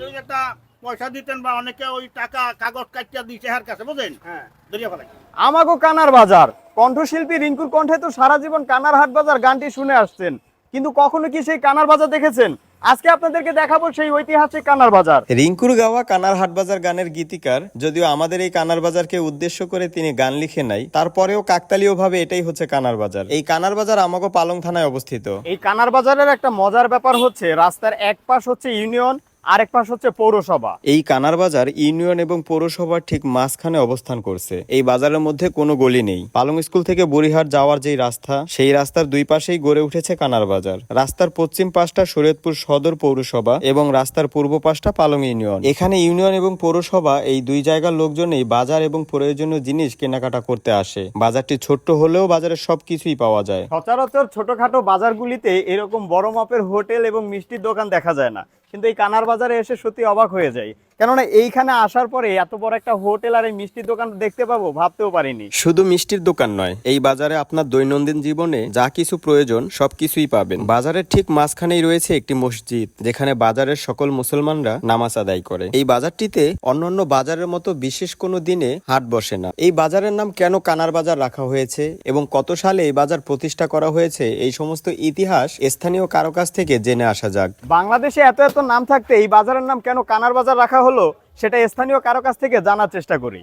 আপনি ওই একটা পয়সা দিতেন বা অনেকে ওই টাকা কাগজ কাটিয়া দিয়েছে হার কাছে বুঝেন, হ্যাঁ দরিয়া ফেলাই। আমাগো কানার বাজার কণ্ঠশিল্পী রিঙ্কুর কণ্ঠে তো সারা জীবন কানার হাট বাজার গানটি শুনে আসছেন, কিন্তু কখনো কি সেই কানার বাজার দেখেছেন? আজকে আপনাদেরকে দেখাবো সেই ঐতিহাসিক কানার বাজার। রিঙ্কুর গাওয়া কানার হাটবাজার গানের গীতিকার যদিও আমাদের এই কানার বাজারকে উদ্দেশ্য করে তিনি গান লিখে নাই, তারপরেও কাকতালীয়ভাবে এটাই হচ্ছে কানার বাজার। এই কানার বাজার আমাগো পালং থানায় অবস্থিত। এই কানার বাজারের একটা মজার ব্যাপার হচ্ছে রাস্তার এক পাশ হচ্ছে ইউনিয়ন, আরেক পাশ হচ্ছে পৌরসভা। এই কানার বাজার ইউনিয়ন এবং পৌরসভার ঠিক মাঝখানে অবস্থান করছে। এই বাজারের মধ্যে কোনো গলি নেই। পালং স্কুল থেকে বুড়িহাট যাওয়ার যেই রাস্তা, সেই রাস্তার দুই পাশেই গড়ে উঠেছে কানার বাজার। রাস্তার পশ্চিম পাশটা শরীয়তপুর সদর পৌরসভা এবং রাস্তার পূর্ব পাশটা পালং ইউনিয়ন। এখানে ইউনিয়ন এবং পৌরসভা এই দুই জায়গার লোকজনই বাজার এবং প্রয়োজনীয় জিনিস কেনাকাটা করতে আসে। বাজারটি ছোট্ট হলেও বাজারে সবকিছুই পাওয়া যায়। সচরাচর ছোটখাটো বাজারগুলিতে এরকম বড় মাপের হোটেল এবং মিষ্টির দোকান দেখা যায় না, কিন্তু এই কানার বাজারে এসে সত্যি অবাক হয়ে যায়। কেননা এইখানে আসার পরে এত বড় একটা হোটেল আর এই মিষ্টির দোকান দেখতে পাবো ভাবতেও পারিনি। শুধু মিষ্টির দোকান নয়, এই বাজারে আপনার দৈনন্দিন জীবনে যা কিছু প্রয়োজন সবকিছুই পাবেন। বাজারের ঠিক মাঝখানেই রয়েছে একটি মসজিদ, যেখানে বাজারের সকল মুসলমানরা নামাজ আদায় করে। এই বাজারটিতে অন্যান্য বাজারের মতো বিশেষ কোনো দিনে হাট বসে না। এই বাজারের নাম কেন কানার বাজার রাখা হয়েছে এবং কত সালে এই বাজার প্রতিষ্ঠা করা হয়েছে, এই সমস্ত ইতিহাস স্থানীয় কারো কাছ থেকে জেনে আসা যাক। বাংলাদেশে এত এত নাম থাকতে এই বাজারের নাম কেন কানার বাজার রাখা হলো, সেটা স্থানীয় কারো কাছ থেকে জানার চেষ্টা করি।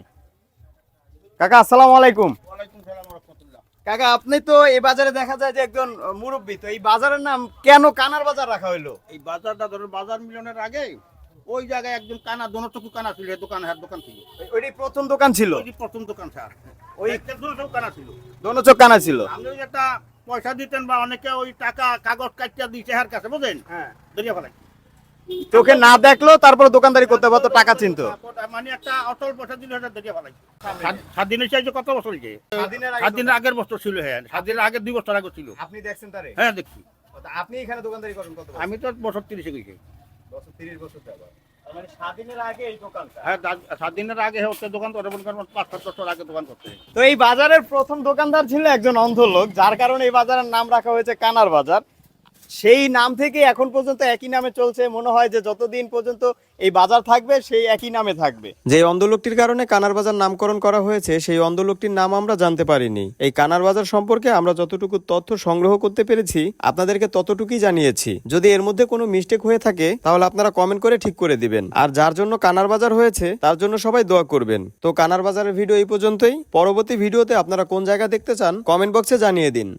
কাকা আসসালামু আলাইকুম। ওয়ালাইকুম সালাম ওয়া রাহমাতুল্লাহ। কাকা আপনি তো এই বাজারে দেখা যায় যে একজন মুরব্বী, তো এই বাজারের নাম কেন কানার বাজার রাখা হলো? এই বাজারটা ধরুন বাজার মিলনের আগে ওই জায়গায় একজন কানা দোনোচকু কানা ছিল, এই দোকান হাট দোকান ছিল, ওইটাই প্রথম দোকান ছিল, ওই যে প্রথম দোকান স্যার। ওই ওই দোনোচকু কানা ছিল। দোনো চোখ কানা ছিল। আপনি ওই একটা পয়সা দিতেন বা অনেকে ওই টাকা কাগজ কাটিয়া দিয়েছে হার কাছে বুঝেন, হ্যাঁ দরিয়া ফেলাই। চোখে না দেখলো তারপরে দোকানদারি করতে পারতো, টাকা চিনতো। মানে একটা অটল পয়সা দিলে ওটা দরিয়া ফেলাই। স্বাধীনের চাইছে কত বছর যে স্বাধীনের আগে 7 দিনের আগের বছর ছিল। হ্যাঁ 7 দিনের আগে 2 বছর আগে ছিল। আপনি দেখছেন তারে? হ্যাঁ দেখছি। আপনি এখানে দোকানদারি করেন কত বছর? আমি তো বছর 30 গেছি। বছর 30 বছর যাবে। মানে স্বাধীনের আগে এই দোকানটা। হ্যাঁ 7 দিনের আগে হচ্ছে দোকান করে, 5-7 বছর আগে দোকান করতে। তো এই বাজারের প্রথম দোকানদার ছিল একজন অন্ধ লোক, যার কারণে এই বাজারের নাম রাখা হয়েছে কানার বাজার। সেই নাম থেকে এখন পর্যন্ত একই নামে চলছে। মনে হয় যে যতদিন পর্যন্ত এই বাজার থাকবে সেই একই নামে থাকবে। যে অন্ধ লোকটির কারণে কানার বাজার নামকরণ করা হয়েছে, সেই অন্ধ লোকটির নাম আমরা জানতে পারিনি। এই কানার বাজার সম্পর্কে আমরা যতটুকু তথ্য সংগ্রহ করতে পেরেছি আপনাদেরকে ততটুকুই জানিয়েছি। যদি এর মধ্যে কোনো মিস্টেক হয়ে থাকে তাহলে আপনারা কমেন্ট করে ঠিক করে দিবেন। আর যার জন্য কানার বাজার হয়েছে তার জন্য সবাই দোয়া করবেন। তো কানার বাজারের ভিডিও এই পর্যন্তই। পরবর্তী ভিডিওতে আপনারা কোন জায়গা দেখতে চান কমেন্ট বক্সে জানিয়ে দিন।